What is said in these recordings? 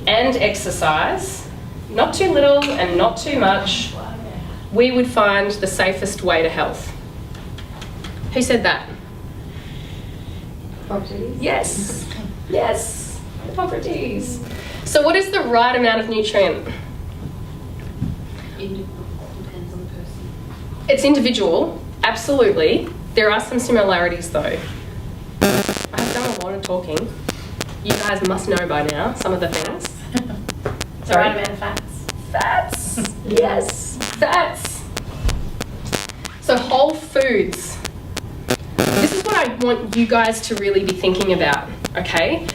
and exercise, not too little and not too much, we would find the safest way to health. Who said that? Hippocrates. Yes. Yes. Hippocrates. So what is the right amount of nutrient? Depends on the person. It's individual, absolutely. There are some similarities though. I've done a lot of talking. You guys must know by now some of the things. The right amount of fats. Fats. Yes, fats. So whole foods. This is what I want you guys to really be thinking about, okay?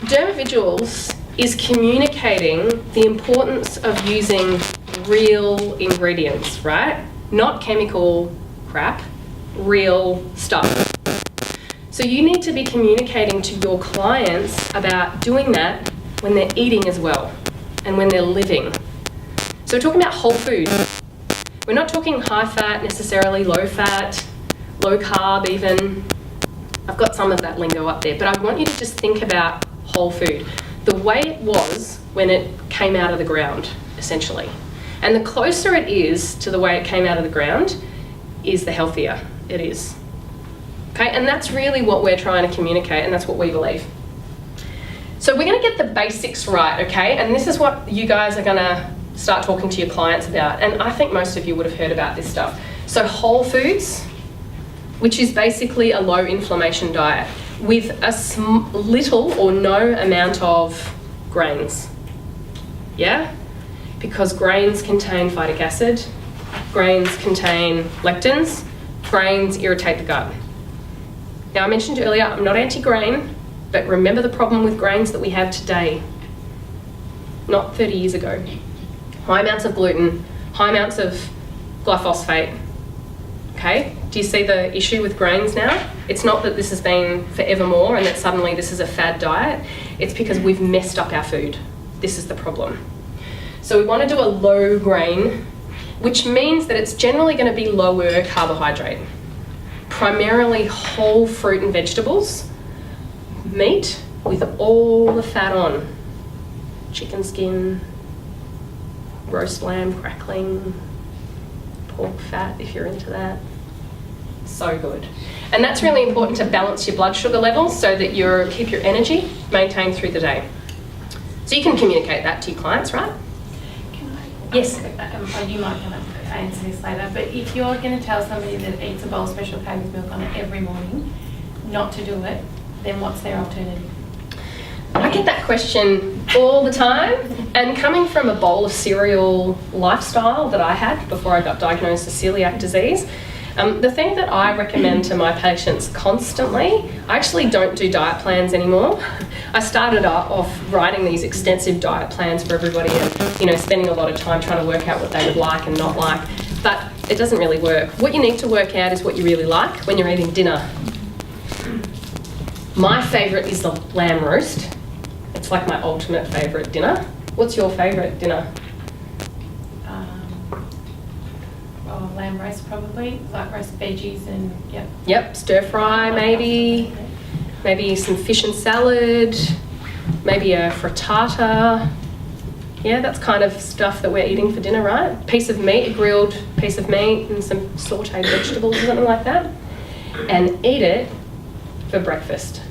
Dermavigils is communicating the importance of using real ingredients, right? Not chemical crap, real stuff. So you need to be communicating to your clients about doing that when they're eating as well and when they're living. So we're talking about whole food. We're not talking high fat necessarily, low fat, low carb even. I've got some of that lingo up there, but I want you to just think about whole food. The way it was when it came out of the ground, essentially. And the closer it is to the way it came out of the ground, is the healthier it is. Okay, and that's really what we're trying to communicate, and that's what we believe. So we're going to get the basics right, okay? And this is what you guys are going to start talking to your clients about. And I think most of you would have heard about this stuff. So whole foods, which is basically a low inflammation diet with a little or no amount of grains. Yeah? Because grains contain phytic acid, grains contain lectins, grains irritate the gut. Now, I mentioned earlier, I'm not anti-grain, but remember the problem with grains that we have today, not 30 years ago. High amounts of gluten, high amounts of glyphosate. Okay, do you see the issue with grains now? It's not that this has been forevermore and that suddenly this is a fad diet. It's because we've messed up our food. This is the problem. So we want to do a low grain, which means that it's generally going to be lower carbohydrate. Primarily whole fruit and vegetables, meat with all the fat on. Chicken skin, roast lamb crackling, pork fat if you're into that. So good. And that's really important to balance your blood sugar levels so that you keep your energy maintained through the day. So you can communicate that to your clients, right? Can I? Yes. You might want to answer this later, but if you're going to tell somebody that eats a bowl of Special K with milk on it every morning not to do it, then what's their alternative? I get that question all the time, and coming from a bowl of cereal lifestyle that I had before I got diagnosed with celiac disease, the thing that I recommend to my patients constantly, I actually don't do diet plans anymore. I started off writing these extensive diet plans for everybody and spending a lot of time trying to work out what they would like and not like, but it doesn't really work. What you need to work out is what you really like when you're eating dinner. My favourite is the lamb roast. It's like my ultimate favourite dinner. What's your favourite dinner? Lamb roast probably, like roast veggies and yep. Yep, stir fry maybe some fish and salad, maybe a frittata. Yeah, that's kind of stuff that we're eating for dinner, right? Piece of meat, a grilled piece of meat and some sautéed vegetables or something like that. And eat it for breakfast.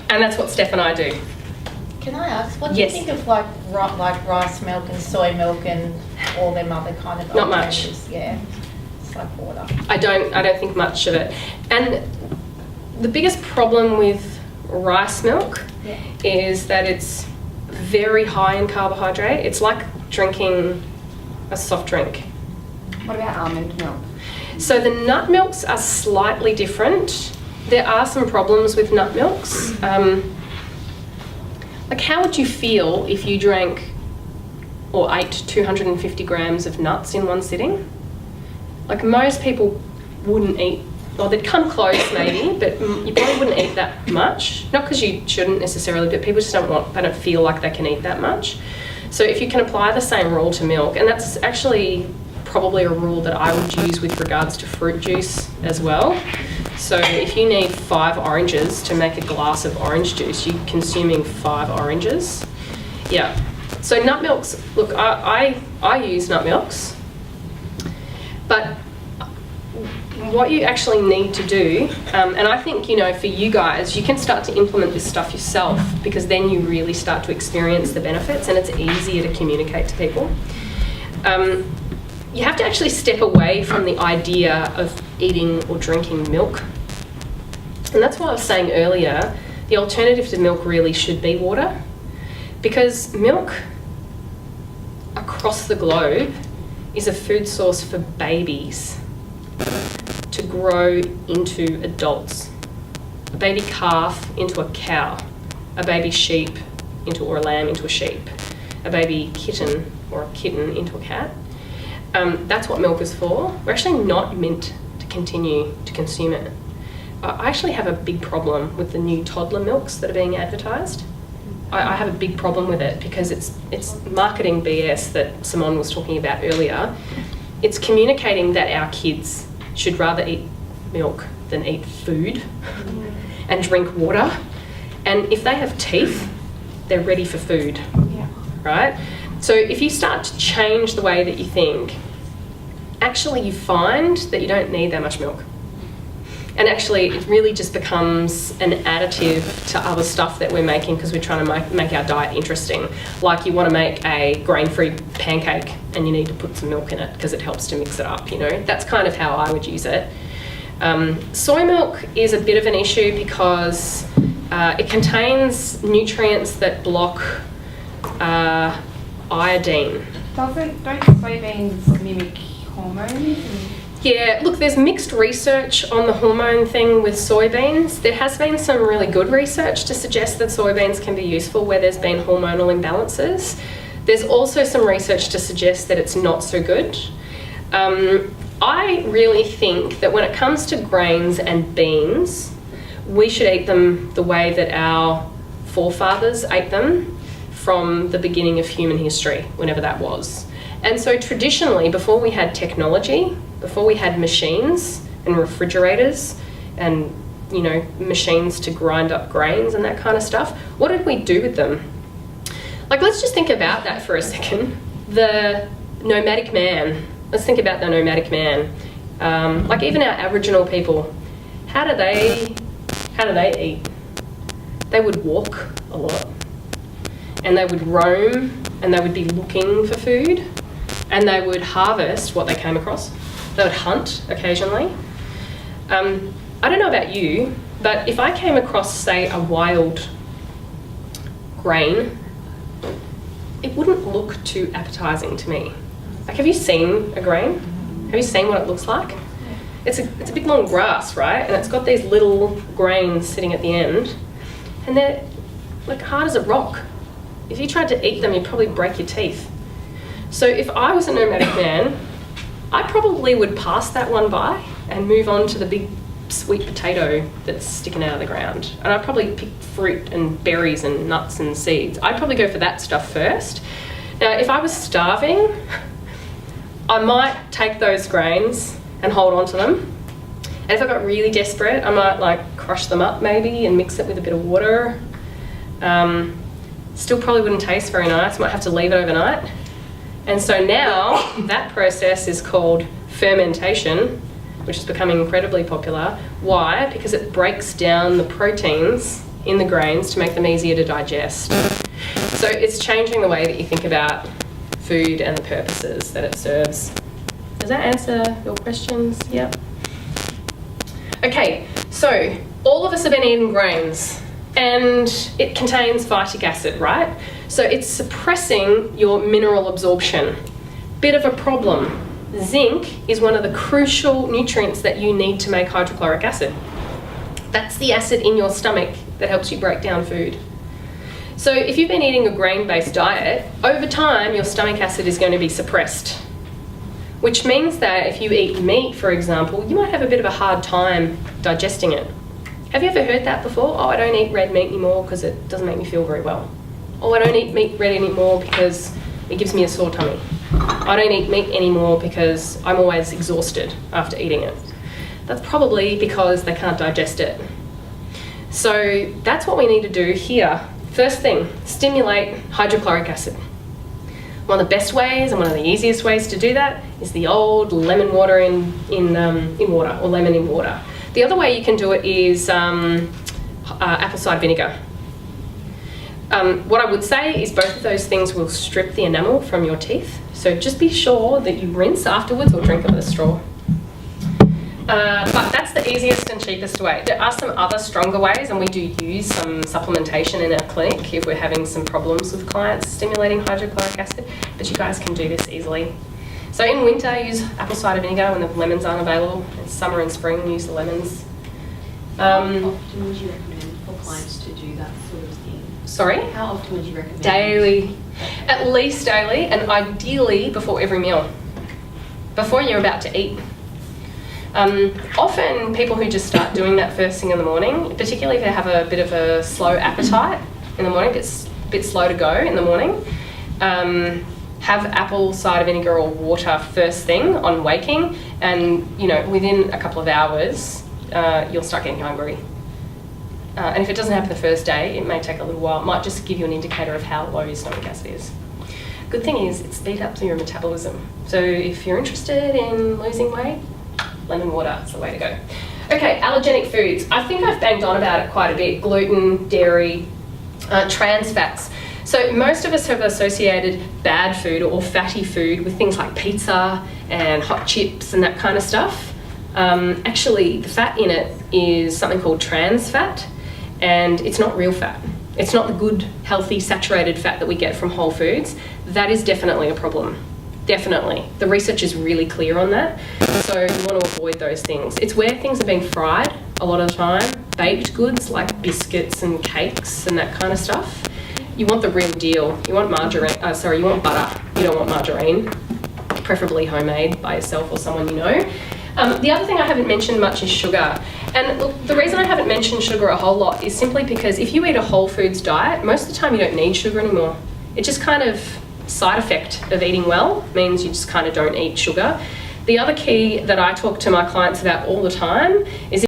And that's what Steph and I do. Can I ask, what do Yes. you think of like rice milk and soy milk and all them other kind of Not much. alternatives? Yeah, it's like water. I don't think much of it. And the biggest problem with rice milk is that it's very high in carbohydrate. It's like drinking a soft drink. What about almond milk? So the nut milks are slightly different. There are some problems with nut milks. Like how would you feel if you drank or ate 250 grams of nuts in one sitting? Like most people wouldn't eat, or they'd come close maybe, but you probably wouldn't eat that much. Not because you shouldn't necessarily, but people just they don't feel like they can eat that much. So if you can apply the same rule to milk, and that's actually probably a rule that I would use with regards to fruit juice as well. So if you need 5 oranges to make a glass of orange juice, you're consuming 5 oranges. Yeah. So nut milks, look, I use nut milks, but what you actually need to do, and I think, you know, for you guys, you can start to implement this stuff yourself, because then you really start to experience the benefits and it's easier to communicate to people. You have to actually step away from the idea of eating or drinking milk. And that's why I was saying earlier, the alternative to milk really should be water, because milk across the globe is a food source for babies to grow into adults. A baby calf into a cow, a baby sheep into, or a lamb into a sheep, a baby kitten or a kitten into a cat. That's what milk is for. We're actually not meant to continue to consume it. I actually have a big problem with the new toddler milks that are being advertised. I have a big problem with it because it's marketing BS that Simone was talking about earlier. It's communicating that our kids should rather eat milk than eat food and drink water. And if they have teeth, they're ready for food, right? So if you start to change the way that you think, actually you find that you don't need that much milk. And actually it really just becomes an additive to other stuff that we're making because we're trying to make our diet interesting. Like you want to make a grain-free pancake and you need to put some milk in it because it helps to mix it up, you know. That's kind of how I would use it. Soy milk is a bit of an issue because it contains nutrients that block iodine. Don't soybeans mimic hormones? Yeah, look, there's mixed research on the hormone thing with soybeans. There has been some really good research to suggest that soybeans can be useful where there's been hormonal imbalances. There's also some research to suggest that it's not so good. I really think that when it comes to grains and beans, we should eat them the way that our forefathers ate them from the beginning of human history, whenever that was. And so traditionally, before we had technology, before we had machines and refrigerators and, you know, machines to grind up grains and that kind of stuff, what did we do with them? Like, let's just think about that for a second. The nomadic man. Let's think about the nomadic man. Like even our Aboriginal people, how do they eat? They would walk a lot. And they would roam and they would be looking for food and they would harvest what they came across. They would hunt occasionally. I don't know about you, but if I came across, say, a wild grain, it wouldn't look too appetizing to me. Like, have you seen a grain? Have you seen what it looks like? It's a big long grass, right? And it's got these little grains sitting at the end and they're like hard as a rock. If you tried to eat them, you'd probably break your teeth. So if I was a nomadic man, I probably would pass that one by and move on to the big sweet potato that's sticking out of the ground. And I'd probably pick fruit and berries and nuts and seeds. I'd probably go for that stuff first. Now, if I was starving, I might take those grains and hold on to them. And if I got really desperate, I might like crush them up maybe and mix it with a bit of water. Still probably wouldn't taste very nice. Might have to leave it overnight. And so now that process is called fermentation, which is becoming incredibly popular. Why? Because it breaks down the proteins in the grains to make them easier to digest. So it's changing the way that you think about food and the purposes that it serves. Does that answer your questions? Yep. Okay, so all of us have been eating grains and it contains phytic acid, right? So it's suppressing your mineral absorption. Bit of a problem. Zinc is one of the crucial nutrients that you need to make hydrochloric acid. That's the acid in your stomach that helps you break down food. So if you've been eating a grain-based diet, over time your stomach acid is going to be suppressed. Which means that if you eat meat, for example, you might have a bit of a hard time digesting it. Have you ever heard that before? Oh, I don't eat red meat anymore because it doesn't make me feel very well. Oh, I don't eat meat red anymore because it gives me a sore tummy. I don't eat meat anymore because I'm always exhausted after eating it. That's probably because they can't digest it. So that's what we need to do here. First thing, stimulate hydrochloric acid. One of the best ways and one of the easiest ways to do that is the old lemon water in water, or lemon in water. The other way you can do it is apple cider vinegar. What I would say is both of those things will strip the enamel from your teeth. So just be sure that you rinse afterwards or drink it with a straw. But that's the easiest and cheapest way. There are some other stronger ways, and we do use some supplementation in our clinic if we're having some problems with clients stimulating hydrochloric acid, but you guys can do this easily. So in winter, use apple cider vinegar when the lemons aren't available. In summer and spring, use the lemons. How often would you recommend for clients to do that sort of thing? Sorry? How often would you recommend? Daily. At least daily, and ideally before every meal. Before you're about to eat. Often people who just start doing that first thing in the morning, particularly if they have a bit of a slow appetite in the morning, it's a bit slow to go in the morning, have apple cider vinegar or water first thing on waking, and within a couple of hours you'll start getting hungry. And if it doesn't happen the first day, it may take a little while. It might just give you an indicator of how low your stomach acid is. Good thing is it speeds up your metabolism. So if you're interested in losing weight, lemon water is the way to go. Okay, allergenic foods. I think I've banged on about it quite a bit. Gluten, dairy, trans fats. So most of us have associated bad food or fatty food with things like pizza and hot chips and that kind of stuff. Actually, the fat in it is something called trans fat, and it's not real fat. It's not the good, healthy, saturated fat that we get from whole foods. That is definitely a problem. Definitely. The research is really clear on that. So you want to avoid those things. It's where things are being fried a lot of the time. Baked goods like biscuits and cakes and that kind of stuff. You want the real deal. You want margarine, you want butter. You don't want margarine. Preferably homemade by yourself or someone you know. The other thing I haven't mentioned much is sugar. And look, the reason I haven't mentioned sugar a whole lot is simply because if you eat a whole foods diet, most of the time you don't need sugar anymore. It just kind of side effect of eating well means you just kind of don't eat sugar. The other key that I talk to my clients about all the time is